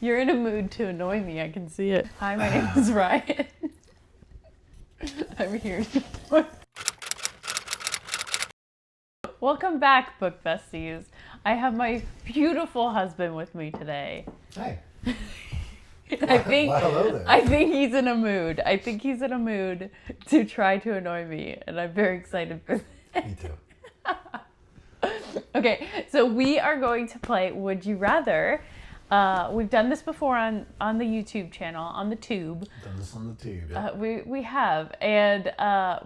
You're in a mood to annoy me. I can see it. Hi, my name is Ryan. I'm here. Welcome back, book besties. I have my beautiful husband with me today. Hi. Hello there. I think he's in a mood. I think he's in a mood to try to annoy me, and I'm very excited for that. Me too. Okay, so we are going to play Would You Rather. We've done this before on the YouTube channel, on the tube. Done this on the tube. Yeah. We have, and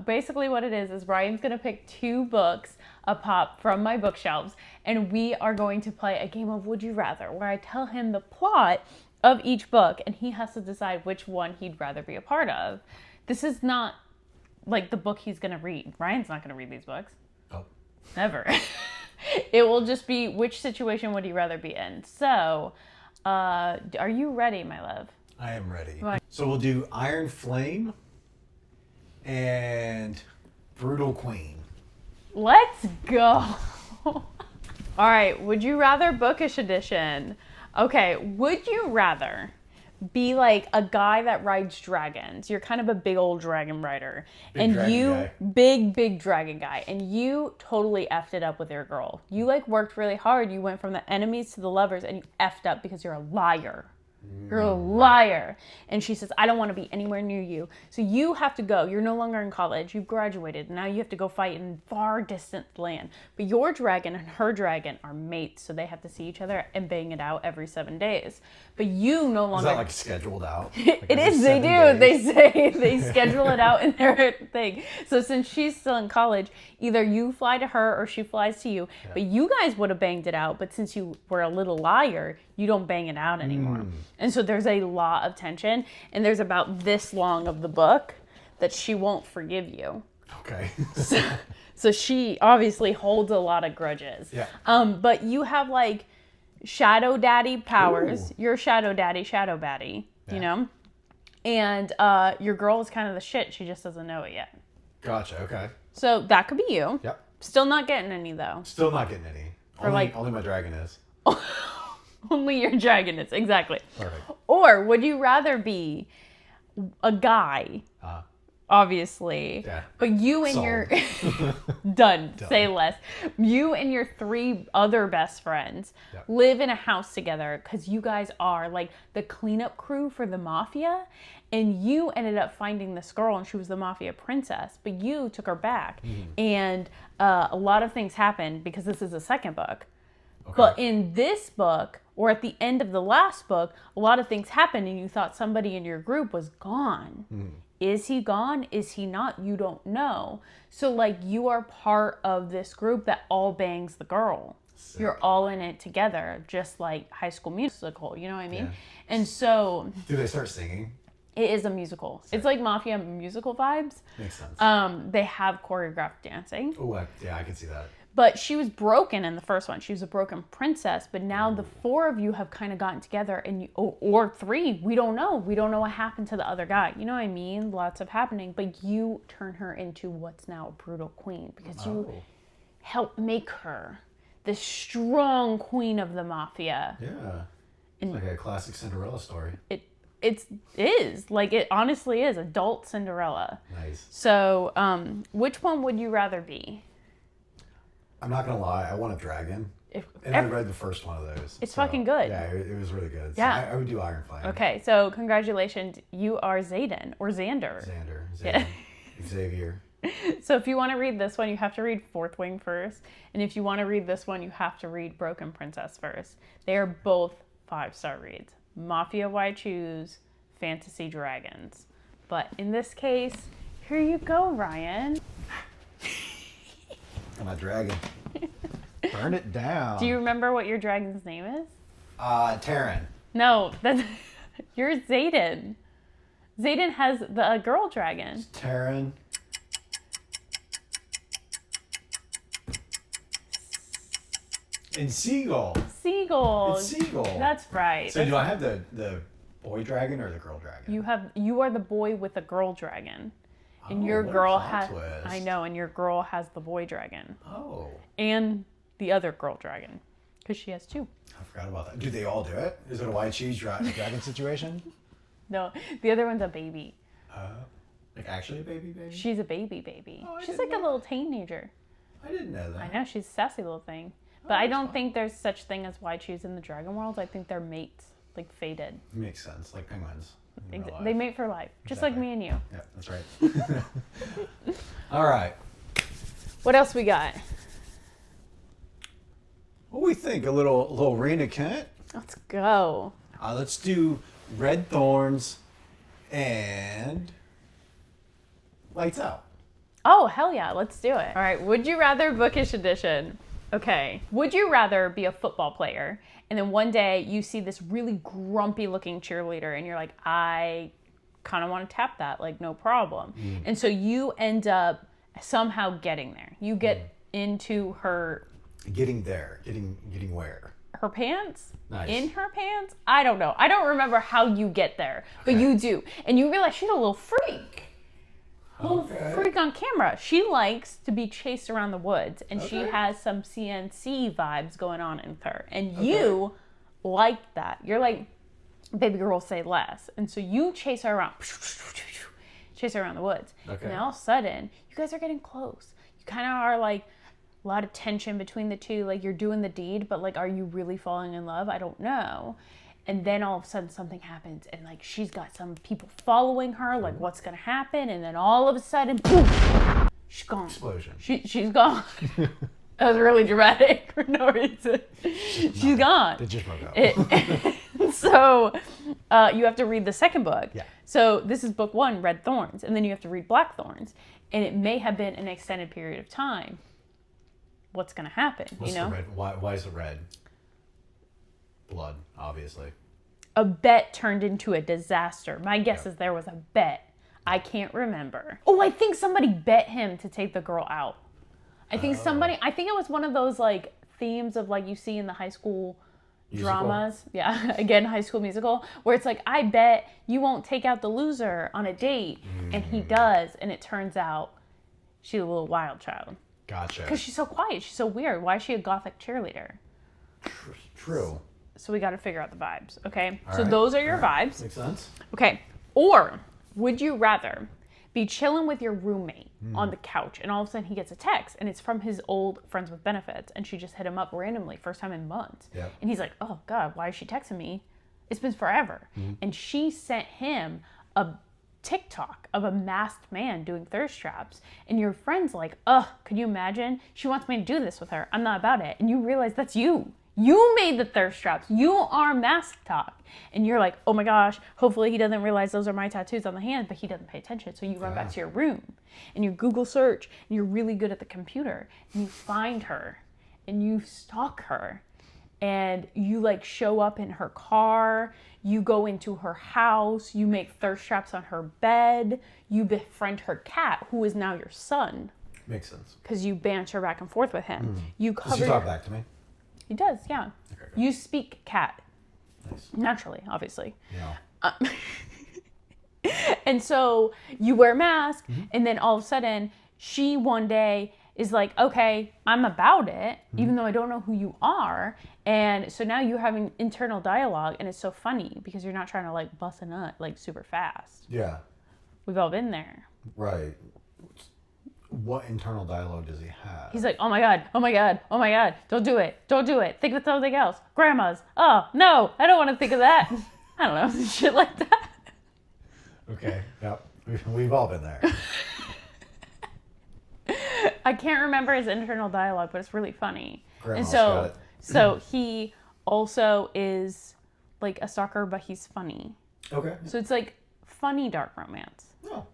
basically what it is Ryan's gonna pick two books a pop from my bookshelves, and we are going to play a game of Would You Rather, where I tell him the plot of each book, and he has to decide which one he'd rather be a part of. This is not like the book he's gonna read. Ryan's not gonna read these books. Oh. Never. It will just be which situation would you rather be in. So, are you ready, my love? I am ready. So we'll do Iron Flame and Brutal Queen. Let's go. All right. Would you rather bookish edition? Okay. Would you rather be like a guy that rides dragons? You're kind of a big old dragon rider. Big dragon guy. And you totally effed it up with your girl. You like worked really hard. You went from the enemies to the lovers and you effed up because you're a liar. You're a liar. And she says, I don't want to be anywhere near you. So you have to go. You're no longer in college. You've graduated. Now you have to go fight in far distant land. But your dragon and her dragon are mates. So they have to see each other and bang it out every 7 days. But you no longer... Is that like scheduled out? Like it is. They do. Days? They say they schedule it out in their thing. So since she's still in college, either you fly to her or she flies to you. Yeah. But you guys would have banged it out. But since you were a little liar, you don't bang it out anymore. And so there's a lot of tension, and there's about this long of the book that she won't forgive you. Okay. so she obviously holds a lot of grudges. Yeah. But you have like shadow daddy powers. Ooh. You're shadow daddy, yeah. You know? And your girl is kind of the shit. She just doesn't know it yet. Gotcha. Okay. So that could be you. Yep. Still not getting any though. Still not getting any. Only my dragon is. Only your dragon is, exactly. Perfect. Or would you rather be a guy, obviously, yeah. But you and your... Done. Say less. You and your 3 other best friends live in a house together because you guys are like the cleanup crew for the mafia, and you ended up finding this girl and she was the mafia princess, but you took her back. And a lot of things happened because this is the second book. Okay. But in this book, or at the end of the last book, a lot of things happened and you thought somebody in your group was gone. Is he gone? Is he not? You don't know. So like you are part of this group that all bangs the girl. Sick. You're all in it together, just like High School Musical, you know what I mean? Yeah. And so... Do they start singing? It is a musical. Sick. It's like Mafia musical vibes. Makes sense. They have choreographed dancing. Oh, yeah, I can see that. But she was broken in the first one. She was a broken princess. But now the 4 of you have kind of gotten together, and you, or 3. We don't know. We don't know what happened to the other guy. You know what I mean? Lots of happening. But you turn her into what's now a brutal queen because you help make her the strong queen of the mafia. Yeah, it's like a classic Cinderella story. It is like it honestly is adult Cinderella. Nice. So, which one would you rather be? I'm not gonna lie, I want a dragon. I read the first one of those. It's fucking good. Yeah, it was really good. So yeah. I would do Iron Flame. Okay, so congratulations. You are Xaden or Xander. Xander. Yeah. Xavier. So if you want to read this one, you have to read Fourth Wing first. And if you want to read this one, you have to read Broken Princess first. They are both 5-star reads. Mafia Why Choose, Fantasy Dragons. But in this case, here you go, Ryan. I'm a dragon. Burn it down. Do you remember what your dragon's name is? Taryn. No, you're Xaden. Xaden has the girl dragon. It's Taryn. And Seagull. Seagull. It's Seagull. That's right. So do I have the boy dragon or the girl dragon? You are the boy with the girl dragon. And your girl has... I know, and your girl has the boy dragon. Oh. And the other girl dragon. Because she has 2. I forgot about that. Do they all do it? Is it a white cheese dragon situation? No, the other one's a baby. Like actually a baby? She's a baby. Oh, she's like a little teenager. I didn't know that. I know, she's a sassy little thing. But I don't think there's such thing as white cheese in the dragon world. I think they're mates, like fated. Makes sense, like penguins. They mate for life, just like me and you. Yeah, that's right. All right. What else we got? What do we think? A little Rena Kent? Let's go. Let's do red thorns and lights out. Oh, hell yeah, let's do it. All right, would you rather bookish edition? Okay. Would you rather be a football player and then one day you see this really grumpy looking cheerleader and you're like, I kind of want to tap that, like no problem. And so you end up somehow getting there. You get into her... Getting there. Getting where? Her pants? Nice. In her pants? I don't know. I don't remember how you get there, but you do. And you realize she's a little freak. Freak on camera. She likes to be chased around the woods, and she has some CNC vibes going on in her. And you like that. You're like, baby girl, say less. And so you chase her around. Chase her around the woods. And all of a sudden, you guys are getting close. You kind of are like, a lot of tension between the two. Like, you're doing the deed, but like, are you really falling in love? I don't know. And then all of a sudden something happens and like she's got some people following her, like what's gonna happen? And then all of a sudden, boom, she's gone. Explosion. She's gone. That was really dramatic for no reason. She's gone. They just broke up. So you have to read the second book. Yeah. So this is book 1, Red Thorns, and then you have to read Black Thorns. And it may have been an extended period of time. What's gonna happen? What's the red? Why is it red? Blood, obviously. A bet turned into a disaster. My guess is there was a bet. I can't remember. Oh, I think somebody bet him to take the girl out. I think it was one of those like themes of like you see in the high school dramas. Yeah, again, High School Musical, where it's like, I bet you won't take out the loser on a date. And he does. And it turns out she's a little wild child. Gotcha. Because she's so quiet. She's so weird. Why is she a gothic cheerleader? True. So we got to figure out the vibes, okay? So those are your vibes. Makes sense. Okay. Or would you rather be chilling with your roommate on the couch and all of a sudden he gets a text and it's from his old friends with benefits and she just hit him up randomly, first time in months. Yep. And he's like, oh God, why is she texting me? It's been forever. And she sent him a TikTok of a masked man doing thirst traps. And your friend's like, ugh, could you imagine? She wants me to do this with her. I'm not about it. And you realize that's you. You made the thirst traps. You are mask talk. And you're like, oh my gosh, hopefully he doesn't realize those are my tattoos on the hands, but he doesn't pay attention. So you run back to your room and you Google search and you're really good at the computer and you find her and you stalk her and you like show up in her car. You go into her house. You make thirst traps on her bed. You befriend her cat, who is now your son. Makes sense. Because you banter back and forth with him. You cover. Does he talk back to me? He does, yeah. Okay, you speak cat. Nice. Naturally, obviously. Yeah. And so you wear a mask, and then all of a sudden, she one day is like, okay, I'm about it, even though I don't know who you are. And so now you're having internal dialogue, and it's so funny because you're not trying to like bust a nut like super fast. Yeah. We've all been there. Right. What internal dialogue does he have? He's like, oh my God, oh my God, oh my God, don't do it, don't do it. Think of something else. Grandma's. Oh, no, I don't want to think of that. I don't know, shit like that. Okay, yep. We've all been there. I can't remember his internal dialogue, but it's really funny. Grandma's got it. So he also is like a stalker, but he's funny. Okay. So it's like funny dark romance. Oh.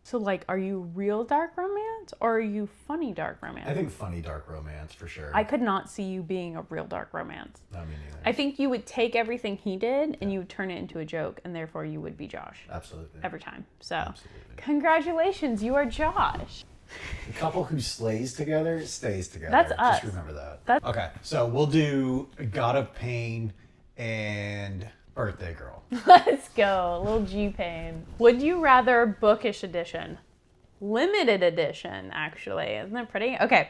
So like, are you real dark romance or are you funny dark romance? I think funny dark romance for sure. I could not see you being a real dark romance. No, me neither. I think you would take everything he did and you would turn it into a joke, and therefore you would be Josh. Absolutely. Every time. So, Absolutely. Congratulations, you are Josh. The couple who slays together stays together. That's us. Just remember that. Okay, so we'll do God of Pain and Birthday Girl. Let's go. A little G-Pain. Would you rather bookish edition? Limited edition, actually. Isn't that pretty? Okay.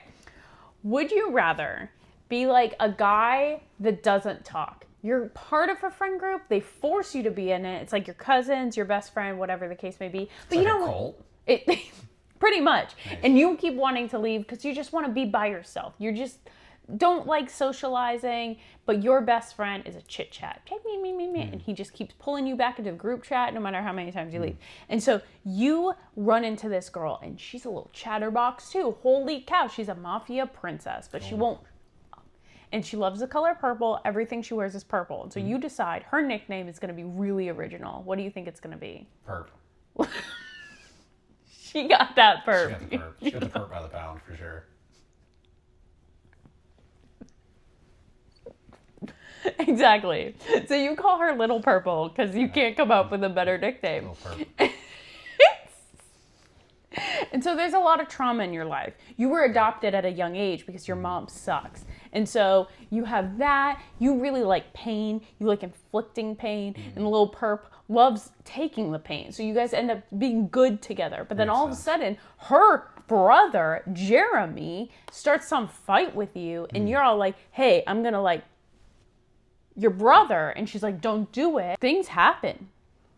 Would you rather Be like a guy that doesn't talk. You're part of a friend group. They force you to be in it. It's like your cousins, your best friend, whatever the case may be. But it's you like don't. a cult. It pretty much. Nice. And you keep wanting to leave because you just want to be by yourself. You just don't like socializing, but your best friend is a chit chat. And he just keeps pulling you back into the group chat no matter how many times you leave. And so you run into this girl and she's a little chatterbox too. Holy cow, she's a mafia princess, but she won't. And she loves the color purple. Everything she wears is purple. And so you decide her nickname is going to be really original. What do you think it's going to be? Perp. She got that perp. She got the perp. She got the perp by the pound for sure. Exactly. So you call her Little Purple because you can't come up with a better nickname. Little perp. And so there's a lot of trauma in your life. You were adopted at a young age because your mom sucks. And so you have that. You really like pain. You like inflicting pain. And the little perp loves taking the pain. So you guys end up being good together. But then all of a sudden, her brother, Jeremy, starts some fight with you. And you're all like, hey, I'm going to like your brother. And she's like, don't do it. Things happen.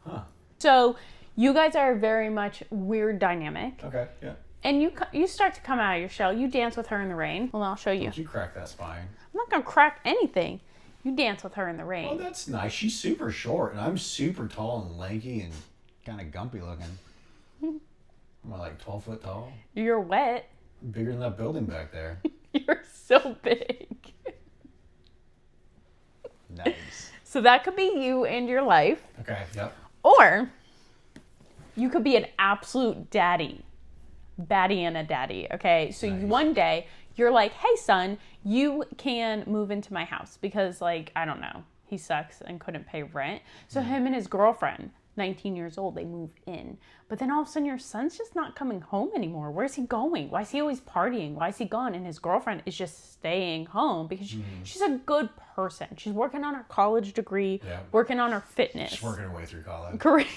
Huh. So you guys are a very much weird dynamic. Okay, yeah. And you start to come out of your shell. You dance with her in the rain. Well, I'll show you. Don't you crack that spine. I'm not going to crack anything. You dance with her in the rain. Oh, that's nice. She's super short, and I'm super tall and lanky and kind of gumpy looking. I'm like 12 foot tall. You're wet. I'm bigger than that building back there. You're so big. Nice. So that could be you and your life. Okay, yep. Or you could be an absolute daddy. Baddie and a daddy, okay? So Nice. one day, you're like, hey, son, you can move into my house because, like, I don't know, he sucks and couldn't pay rent. So him and his girlfriend, 19 years old, they move in. But then all of a sudden, your son's just not coming home anymore. Where's he going? Why is he always partying? Why is he gone? And his girlfriend is just staying home because she's a good person. She's working on her college degree, working on her fitness. She's working her way through college. Correct.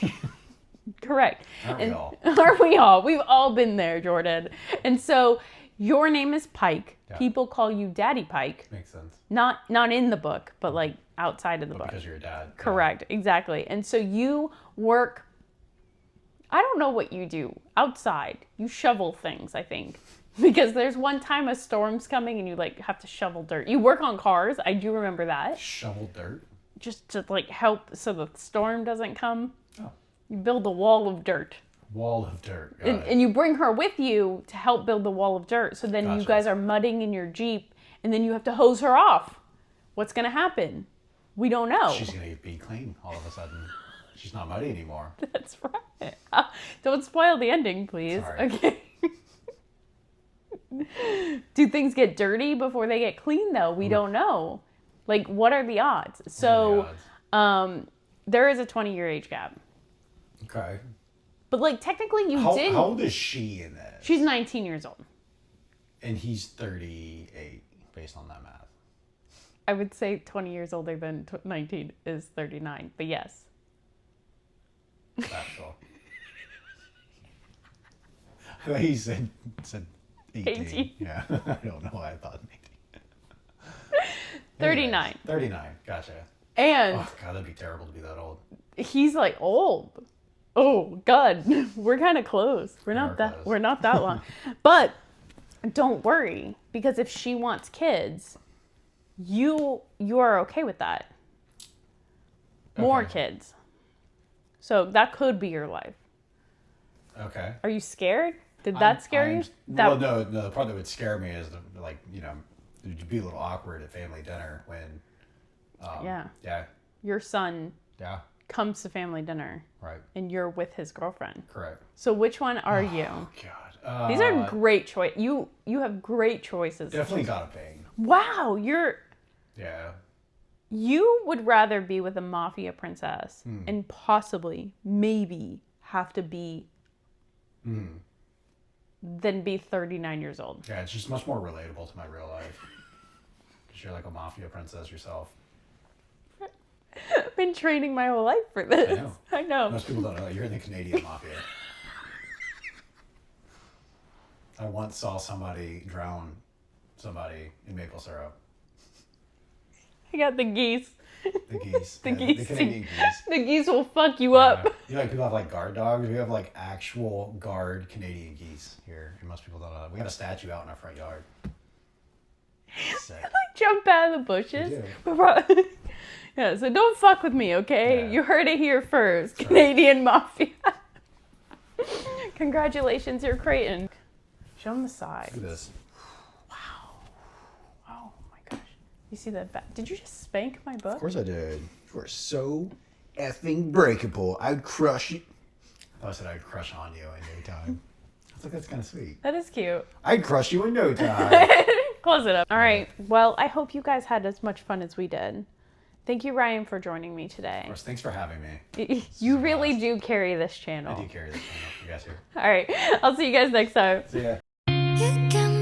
Correct. Aren't we all? Aren't we all? We've all been there, Jordan. And so your name is Pike. Yeah. People call you Daddy Pike. Makes sense. Not in the book, but like outside of the book. Because you're a dad. Correct. Exactly. And so you work, I don't know what you do outside. You shovel things, I think. Because there's one time a storm's coming and you like have to shovel dirt. You work on cars. I do remember that. Shovel dirt? Just to like help so the storm doesn't come. Oh. You build a wall of dirt. Wall of dirt. And you bring her with you to help build the wall of dirt. So then you guys are mudding in your Jeep and then you have to hose her off. What's going to happen? We don't know. She's going to be clean all of a sudden. She's not muddy anymore. That's right. Don't spoil the ending, please. Sorry. Okay. Do things get dirty before they get clean, though? We don't know. Like, what are the odds? So, there is a 20-year age gap. Okay. But, like, technically you did. How old is she in this? She's 19 years old. And he's 38, based on that math. I would say 20 years older than 19 is 39, but yes. Factual. I thought he said 18. 18. Yeah, I don't know why I thought 18. 39. Anyways, 39, gotcha. And Oh, God, that'd be terrible to be that old. he's like old. Oh God, we're kind of close. We're not that long. But don't worry, because if she wants kids, you are okay with that. More kids. So that could be your life. Okay. Are you scared? Did that scare you? Well, no. The part that would scare me is it'd be a little awkward at family dinner when. Yeah. Yeah. Your son Yeah. comes to family dinner. Right. And you're with his girlfriend. Correct. So which one are you? Oh God. These are great choice. You have great choices. Definitely got a pain. Wow, Yeah. you would rather be with a mafia princess and possibly, maybe, have to be than be 39 years old. Yeah, it's just much more relatable to my real life. Because you're like a mafia princess yourself. I've been training my whole life for this. I know. Most people don't know that. You're in the Canadian mafia. I once saw somebody drown somebody in maple syrup. I got the geese. The geese. The Yeah, geese. The Canadian geese. The geese will fuck you up. You know, like people have like guard dogs. We have like actual guard Canadian geese here, and most people don't know that. We have a statue out in our front yard. Sick. Like jump out of the bushes. We Yeah, so don't fuck with me, okay? Yeah. You heard it here first. Canadian mafia. Congratulations, you're Creighton. Show them the sides. Look at this. Wow. Oh my gosh. You see that? Did you just spank my book? Of course I did. You are so effing breakable. I'd crush you. I thought I said I'd crush on you in no time. I think that's kind of sweet. That is cute. I'd crush you in no time. Close it up. All right. Well, I hope you guys had as much fun as we did. Thank you, Ryan, for joining me today. Of course, thanks for having me. You really do carry this channel. I do carry this channel. You guys here. All right. I'll see you guys next time. See ya. You got